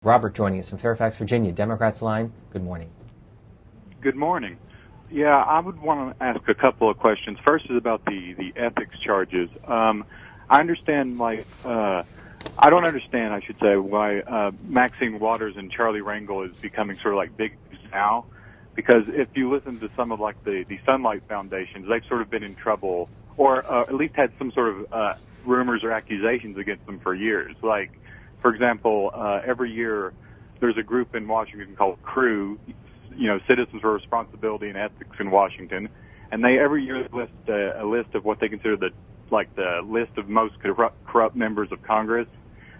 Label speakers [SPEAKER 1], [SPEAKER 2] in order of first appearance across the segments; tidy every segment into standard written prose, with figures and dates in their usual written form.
[SPEAKER 1] Robert joining us from Fairfax, Virginia. Democrats line, good morning.
[SPEAKER 2] Good morning. Yeah, I would want to ask a couple of questions. First is about the ethics charges. I understand, I don't understand, I should say, why Maxine Waters and Charlie Rangel is becoming sort of like big news now. Because if you listen to some of the Sunlight Foundations, they've sort of been in trouble, or at least had some sort of rumors or accusations against them for years. Like, for example, every year there's a group in Washington called CREW, Citizens for Responsibility and Ethics in Washington, and they every year list a list of what they consider the list of most corrupt members of Congress.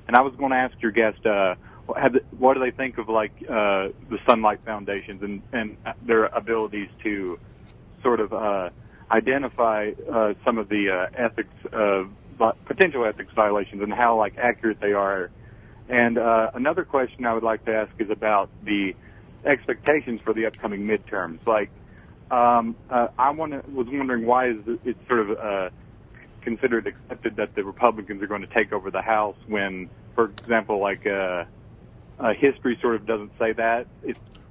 [SPEAKER 2] And I was going to ask your guest, what do they think of the Sunlight Foundations and their abilities to sort of identify some of the potential ethics violations and how accurate they are. And another question I would like to ask is about the expectations for the upcoming midterms. I was wondering why is it sort of considered accepted that the Republicans are going to take over the House when, for example, history sort of doesn't say that.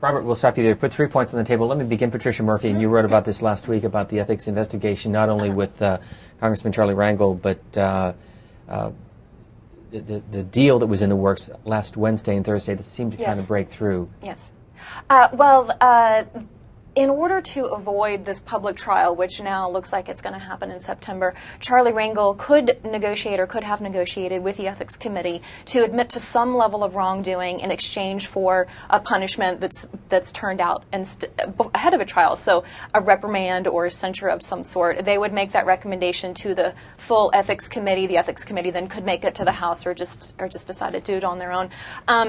[SPEAKER 1] Robert, we'll stop you there. Put 3 points on the table. Let me begin, Patricia Murphy, and you wrote about this last week about the ethics investigation, not only with Congressman Charlie Rangel, but the deal that was in the works last Wednesday and Thursday that seemed to kind of break through.
[SPEAKER 3] Yes. In order to avoid this public trial, which now looks like it's going to happen in September, Charlie Rangel could negotiate or could have negotiated with the Ethics Committee to admit to some level of wrongdoing in exchange for a punishment that's turned out ahead of a trial, so a reprimand or censure of some sort. They would make that recommendation to the full Ethics Committee. The Ethics Committee then could make it to the House or just decide to do it on their own.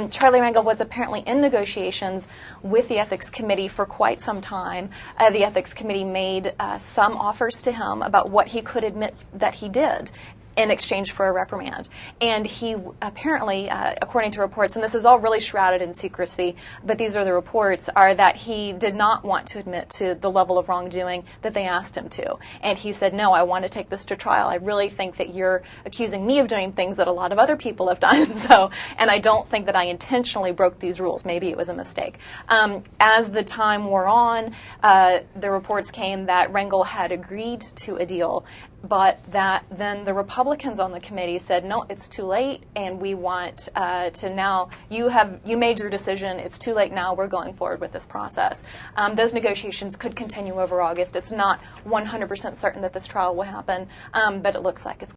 [SPEAKER 3] Charlie Rangel was apparently in negotiations with the Ethics Committee for quite some time. The Ethics Committee made some offers to him about what he could admit that he did in exchange for a reprimand. And he apparently, according to reports, and this is all really shrouded in secrecy, but these are the reports, are that he did not want to admit to the level of wrongdoing that they asked him to. And he said, no, I want to take this to trial. I really think that you're accusing me of doing things that a lot of other people have done. And I don't think that I intentionally broke these rules. Maybe it was a mistake. As the time wore on, the reports came that Rangel had agreed to a deal, but that then the Republicans on the committee said, no, it's too late, and we want to now, you made your decision, it's too late now, we're going forward with this process. Those negotiations could continue over August. It's not 100% certain that this trial will happen, but it looks like it's